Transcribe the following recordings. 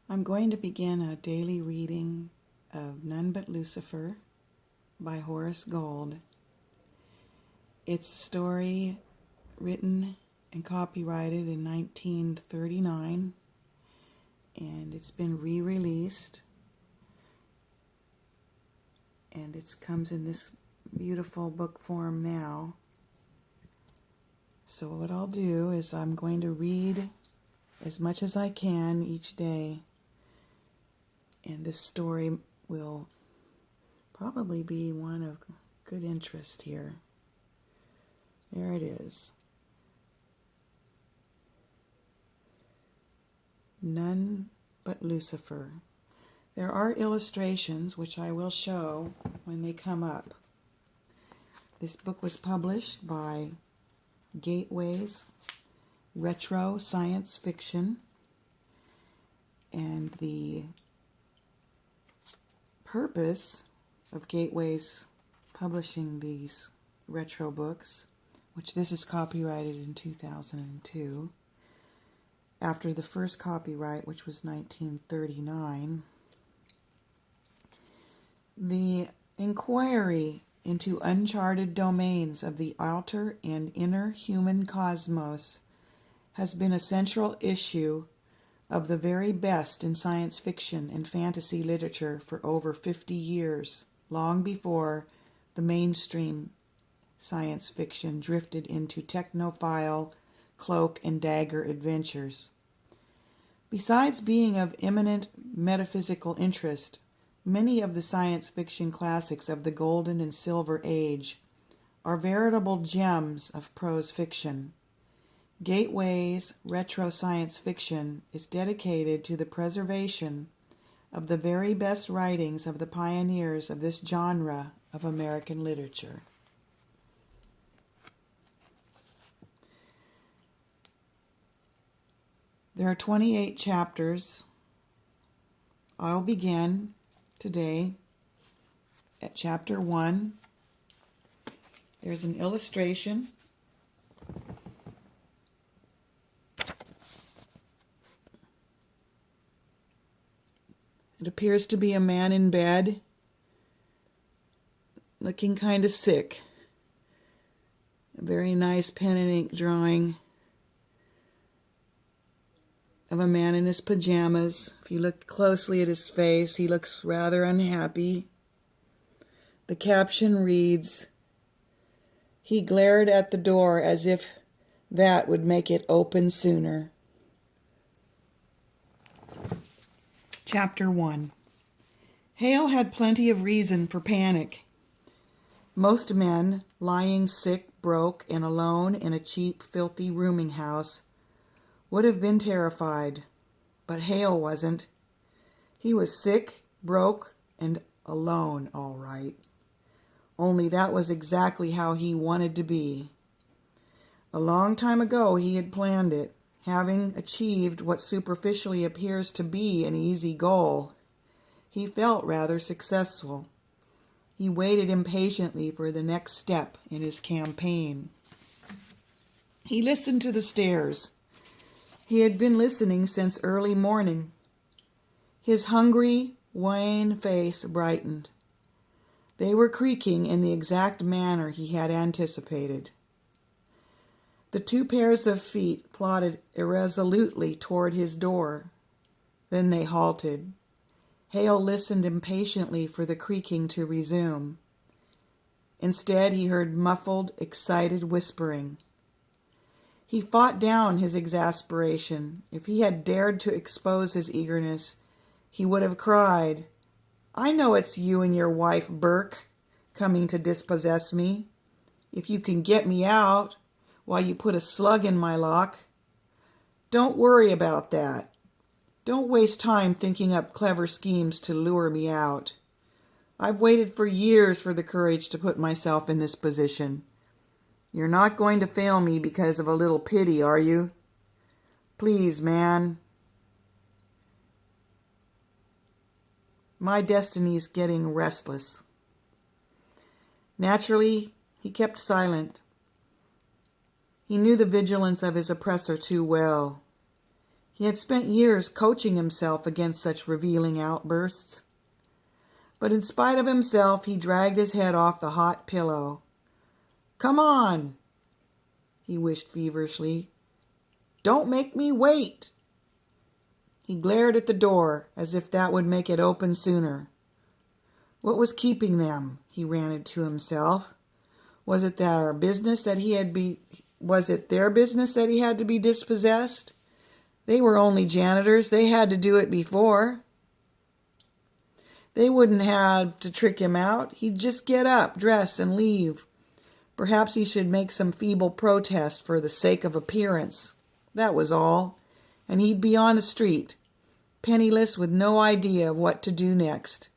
I'm going to begin a daily reading of None But Lucifer by Horace Gold. It's a story written and copyrighted in 1939, and it's been re-released, and it comes in this beautiful book form now. So what I'll do is I'm going to read as much as I can each day. And this story will probably be one of good interest here. There it is. None But Lucifer. There are illustrations which I will show when they come up. This book was published by Gateways Retro Science Fiction, and the purpose of Gateways publishing these retro books, which this is copyrighted in 2002, after the first copyright, which was 1939, the inquiry into uncharted domains of the outer and inner human cosmos has been a central issue of the very best in science fiction and fantasy literature for over 50 years, long before the mainstream science fiction drifted into technophile cloak and dagger adventures. Besides being of eminent metaphysical interest, many of the science fiction classics of the Golden and Silver Age are veritable gems of prose fiction. Gateways Retro Science Fiction is dedicated to the preservation of the very best writings of the pioneers of this genre of American literature. There are 28 chapters. I'll begin today at chapter 1. There's an illustration. It appears to be a man in bed, looking kind of sick. A very nice pen and ink drawing of a man in his pajamas. If you look closely at his face, he looks rather unhappy. The caption reads, "He glared at the door as if that would make it open sooner." Chapter 1. Hale had plenty of reason for panic. Most men, lying sick, broke, and alone in a cheap, filthy rooming house, would have been terrified. But Hale wasn't. He was sick, broke, and alone, all right. Only that was exactly how he wanted to be. A long time ago he had planned it. Having achieved what superficially appears to be an easy goal, he felt rather successful. He waited impatiently for the next step in his campaign. He listened to the stairs. He had been listening since early morning. His hungry, wan face brightened. They were creaking in the exact manner he had anticipated. The two pairs of feet plodded irresolutely toward his door. Then they halted. Hale listened impatiently for the creaking to resume. Instead, he heard muffled, excited whispering. He fought down his exasperation. If he had dared to expose his eagerness, he would have cried, "I know it's you and your wife, Burke, coming to dispossess me. If you can get me out, while you put a slug in my lock. Don't worry about that. Don't waste time thinking up clever schemes to lure me out. I've waited for years for the courage to put myself in this position. You're not going to fail me because of a little pity, are you? Please, man. My destiny's getting restless." Naturally, he kept silent. He knew the vigilance of his oppressor too well. He had spent years coaching himself against such revealing outbursts. But in spite of himself, he dragged his head off the hot pillow. "Come on," he wished feverishly. "Don't make me wait." He glared at the door, as if that would make it open sooner. What was keeping them? He ranted to himself. Was it their business that he had to be dispossessed? They were only janitors. They had to do it before. They wouldn't have to trick him out. He'd just get up, dress, and leave. Perhaps he should make some feeble protest for the sake of appearance. That was all. And he'd be on the street, penniless, with no idea of what to do next.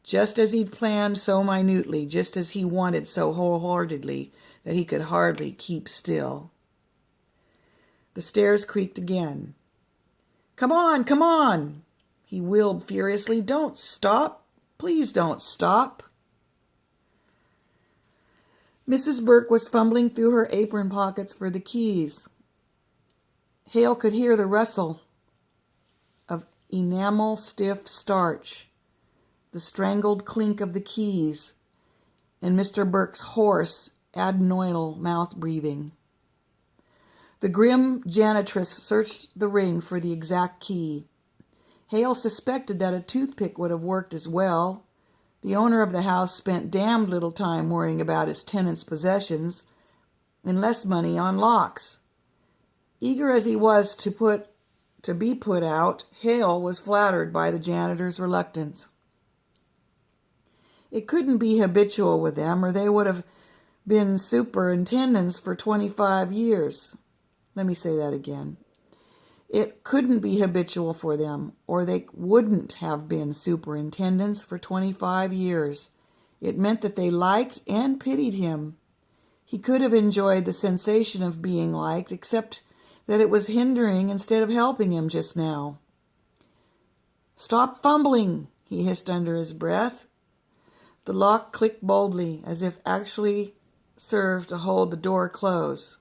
Just as he'd planned so minutely, just as he wanted so wholeheartedly that he could hardly keep still. The stairs creaked again. "Come on, come on!" he willed furiously. "Don't stop. Please don't stop." Mrs. Burke was fumbling through her apron pockets for the keys. Hale could hear the rustle of enamel-stiff starch, the strangled clink of the keys, and Mr. Burke's hoarse, adenoidal mouth-breathing. The grim janitress searched the ring for the exact key. Hale suspected that a toothpick would have worked as well. The owner of the house spent damned little time worrying about his tenants' possessions and less money on locks. Eager as he was to be put out, Hale was flattered by the janitor's reluctance. It couldn't be habitual with them, or they would have been superintendents for 25 years. Let me say that again. It couldn't be habitual for them, or they wouldn't have been superintendents for 25 years. It meant that they liked and pitied him. He could have enjoyed the sensation of being liked, except that it was hindering instead of helping him just now. "Stop fumbling," he hissed under his breath. The lock clicked boldly, as if actually served to hold the door closed.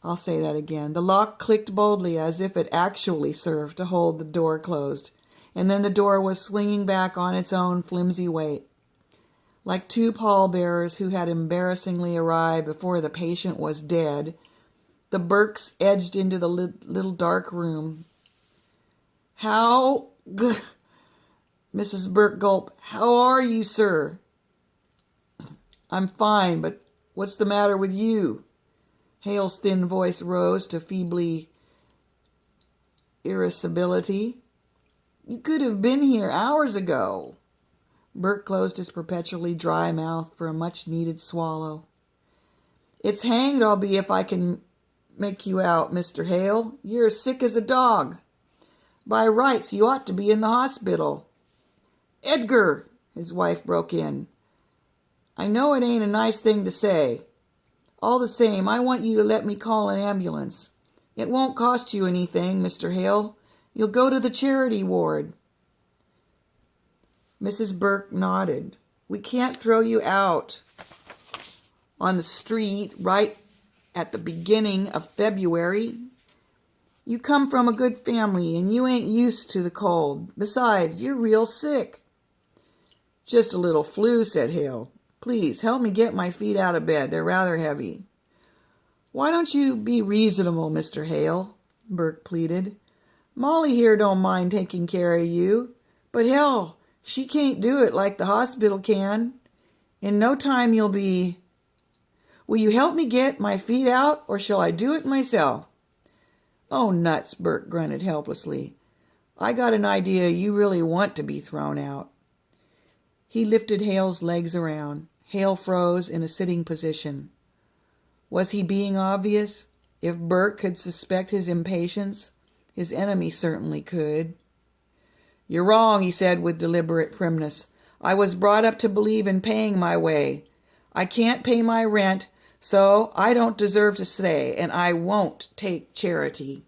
I'll say that again. The lock clicked boldly, as if it actually served to hold the door closed, and then the door was swinging back on its own flimsy weight. Like two pallbearers who had embarrassingly arrived before the patient was dead, the Burkes edged into the little dark room. Mrs. Burke gulped. "How are you, sir?" "I'm fine, but what's the matter with you?" Hale's thin voice rose to feebly irascibility. "You could have been here hours ago." Burke closed his perpetually dry mouth for a much-needed swallow. "It's hanged I'll be if I can make you out, Mr. Hale. You're as sick as a dog. By rights, you ought to be in the hospital." "Edgar," his wife broke in, "I know it ain't a nice thing to say. All the same, I want you to let me call an ambulance. It won't cost you anything, Mr. Hale. You'll go to the charity ward." Mrs. Burke nodded. "We can't throw you out on the street right at the beginning of February. You come from a good family and you ain't used to the cold. Besides, you're real sick." "Just a little flu," said Hale. "Please, help me get my feet out of bed. They're rather heavy." "Why don't you be reasonable, Mr. Hale?" Burke pleaded. "Molly here don't mind taking care of you, but hell, she can't do it like the hospital can. In no time you'll be... Will you help me get my feet out, or shall I do it myself?" "Oh, nuts," Burke grunted helplessly. "I got an idea you really want to be thrown out." He lifted Hale's legs around. Hale froze in a sitting position. Was he being obvious? If Burke could suspect his impatience, his enemy certainly could. "You're wrong," he said with deliberate primness. "I was brought up to believe in paying my way. I can't pay my rent, so I don't deserve to stay, and I won't take charity."